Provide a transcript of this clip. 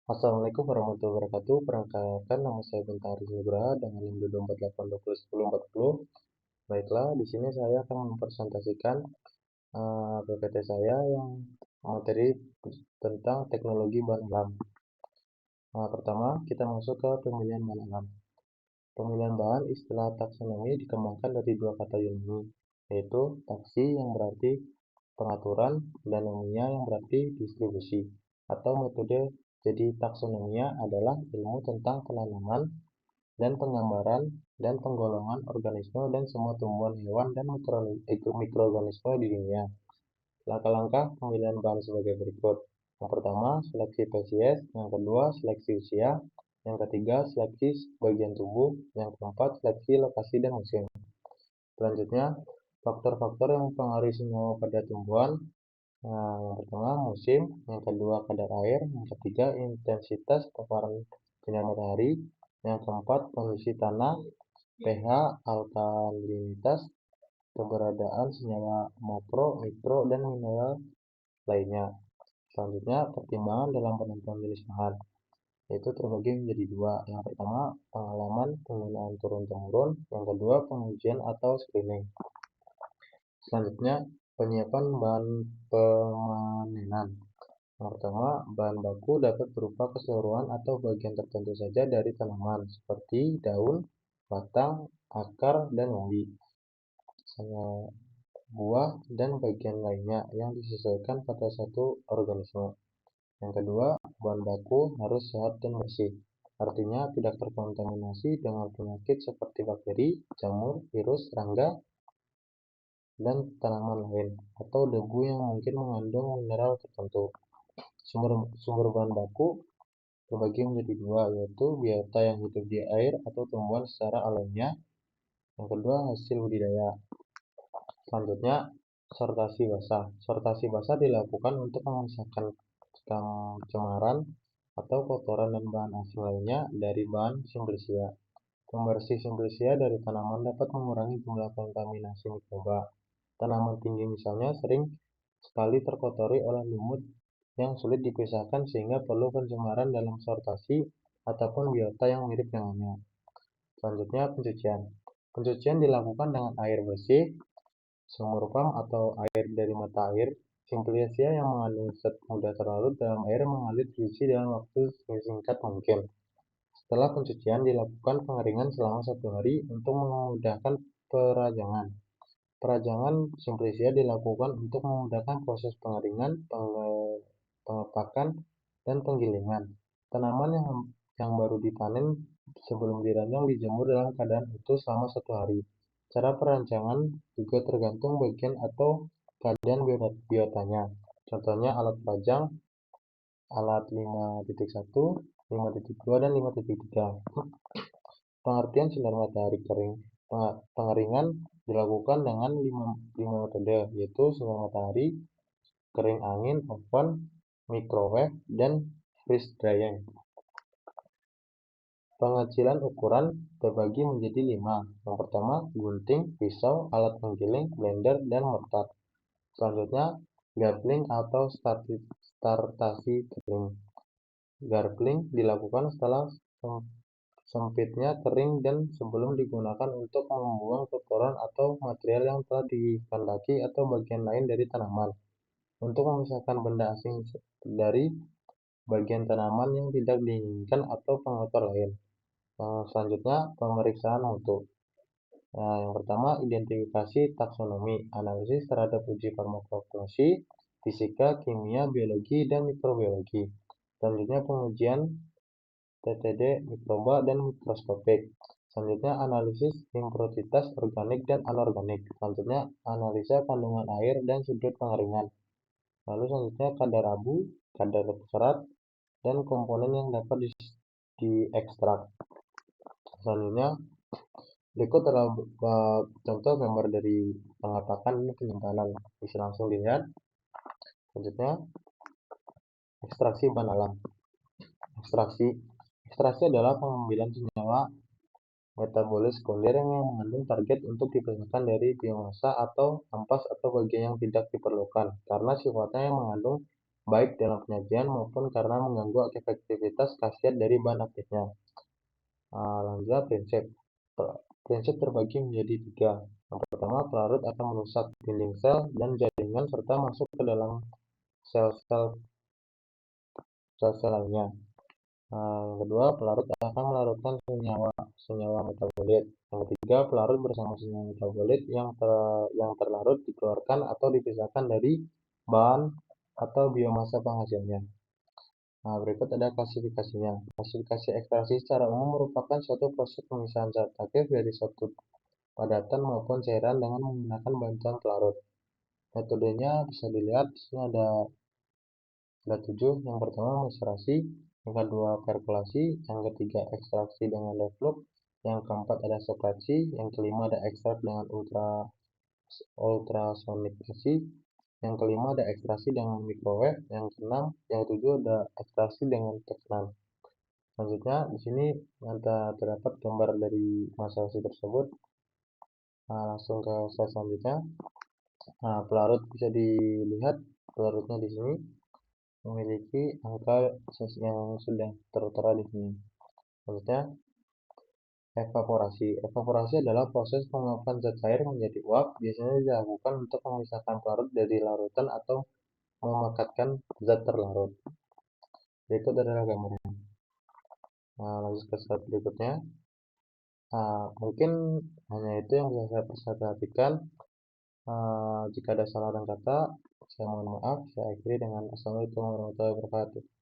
Assalamualaikum warahmatullahi wabarakatuh. Perkenalkan, nama saya Bintang Aris Nugraha dengan NIM 248201040. Baiklah, di sini saya akan mempresentasikan PPT saya yang materi tentang teknologi bahan alam. Pertama, kita masuk ke pemilihan bahan alam. Pemilihan bahan istilah taksonomi dikembangkan dari dua kata Yunani, yaitu taksi yang berarti pengaturan dan nomia yang berarti distribusi atau metode. Jadi taksonomia adalah ilmu tentang penanaman dan penggambaran dan penggolongan organisme dan semua tumbuhan, hewan, dan mikroorganisme di dunia. Langkah-langkah pemilihan bahan sebagai berikut. Yang pertama, seleksi spesies. Yang kedua, seleksi usia. Yang ketiga, seleksi bagian tubuh. Yang keempat, seleksi lokasi dan musim. Selanjutnya, faktor-faktor yang mempengaruhi senyawa pada tumbuhan. Yang pertama, musim. Yang kedua, kadar air. Yang ketiga, intensitas paparan sinar matahari. Yang keempat, kondisi tanah, pH, alkalinitas, keberadaan senyawa makro, mikro, dan mineral lainnya. Selanjutnya, pertimbangan dalam penentuan jenis bahan, yaitu terbagi menjadi dua. Yang pertama, pengalaman penggunaan turun-temurun. Yang kedua, pengujian atau screening. Selanjutnya, penyiapan bahan pemanenan. Yang pertama, bahan baku dapat berupa keseluruhan atau bagian tertentu saja dari tanaman, seperti daun, batang, akar, dan umbi, buah, dan bagian lainnya yang disesuaikan pada satu organisme. Yang kedua, bahan baku harus sehat dan bersih, artinya tidak terkontaminasi dengan penyakit seperti bakteri, jamur, virus, serangga, dan tanaman lain, atau debu yang mungkin mengandung mineral tertentu. Sumber bahan baku terbagi menjadi dua, yaitu biota yang hidup di air atau tumbuhan secara alamiah. Yang kedua, hasil budidaya. Selanjutnya, sortasi basah. Sortasi basah dilakukan untuk memisahkan pencemaran atau kotoran dan bahan asing lainnya dari bahan simplisia. Pembersih simplisia dari tanaman dapat mengurangi jumlah kontaminasi mikroba. Tanaman tinggi misalnya sering sekali terkotori oleh lumut yang sulit dipisahkan sehingga perlu pencemaran dalam sortasi ataupun biota yang mirip dengannya. Selanjutnya, pencucian. Pencucian dilakukan dengan air bersih, sumur pump atau air dari mata air. Simplisia yang mengandung zat mudah terlarut dalam air mengalir dicuci dalam waktu sesingkat mungkin. Setelah pencucian dilakukan pengeringan selama 1 hari untuk memudahkan perajangan. Perajangan simplisia dilakukan untuk memudahkan proses pengeringan, pengepakan, dan penggilingan. Tanaman yang baru dipanen sebelum diranjang dijemur dalam keadaan utuh selama 1 hari. Cara perancangan juga tergantung bagian atau keadaan biotanya. Contohnya alat perajang, alat 5.1, 5.2, dan 5.3. Pengertian sinar matahari kering. Pengeringan dilakukan dengan 5 metode, yaitu sinar matahari, kering angin, oven, microwave, dan freeze drying. Pengecilan ukuran terbagi menjadi 5. Yang pertama, gunting, pisau, alat penggiling, blender, dan mortar. Selanjutnya, garbling atau startasi kering. Garbling dilakukan setelah sempitnya kering dan sebelum digunakan untuk membuang kotoran atau material yang telah dikehendaki atau bagian lain dari tanaman, untuk memisahkan benda asing dari bagian tanaman yang tidak diinginkan atau pengotor lain. Selanjutnya, pemeriksaan mutu. Yang pertama, identifikasi taksonomi, analisis terhadap uji farmakologi, fisika, kimia, biologi, dan mikrobiologi. Selanjutnya, pengujian TTD, mikroba, dan mikroskopik. Selanjutnya, analisis impuritas organik dan anorganik. Selanjutnya, analisa kandungan air dan sudut pengeringan. Lalu selanjutnya, kadar abu, kadar serat, dan komponen yang dapat diekstrak. Selanjutnya, berikut adalah contoh gambar dari pengapakan dan penyimpanan. Bisa langsung dilihat. Selanjutnya, ekstraksi bahan alam. Ekstraksi adalah pengambilan senyawa metabolis sekunder yang mengandung target untuk dipisahkan dari biomasa atau ampas atau bagian yang tidak diperlukan karena sifatnya yang mengandung baik dalam penyajian maupun karena mengganggu efektivitas khasiat dari bahan aktifnya. Lanjut prinsip. Prinsip terbagi menjadi 3. Yang pertama, pelarut akan merusak dinding sel dan jaringan serta masuk ke dalam sel-sel lainnya. Yang kedua, pelarut akan melarutkan senyawa metabolit. Yang ketiga, pelarut bersama senyawa metabolit yang terlarut dikeluarkan atau dipisahkan dari bahan atau biomasa penghasilnya. Berikut ada klasifikasinya. Klasifikasi ekstraksi secara umum merupakan suatu proses pemisahan zat aktif dari suatu padatan maupun cairan dengan menggunakan bantuan pelarut. Metodenya bisa dilihat di sini ada 7. Yang pertama macerasi, yang kedua perkulasi, yang ketiga ekstraksi dengan deflux, yang keempat ada separasi, yang kelima ada ekstrak dengan ultrasonikasi, yang kelima ada ekstraksi dengan microwave, yang keenam, yang ketujuh ada ekstraksi dengan tekanan. Selanjutnya di sini terdapat gambar dari macerasi tersebut. Langsung ke slide selanjutnya. Pelarut bisa dilihat pelarutnya di sini memiliki angka yang sudah tertera di sini. Selanjutnya, evaporasi. Evaporasi adalah proses penguapan zat cair menjadi uap. Biasanya dilakukan untuk memisahkan pelarut dari larutan atau memekatkan zat terlarut. Berikut adalah gambarnya. Lanjut ke slide berikutnya. Mungkin hanya itu yang bisa saya perhatikan. Jika ada salah dan kata, saya mohon maaf. Saya akhiri dengan Assalamualaikum warahmatullahi wabarakatuh.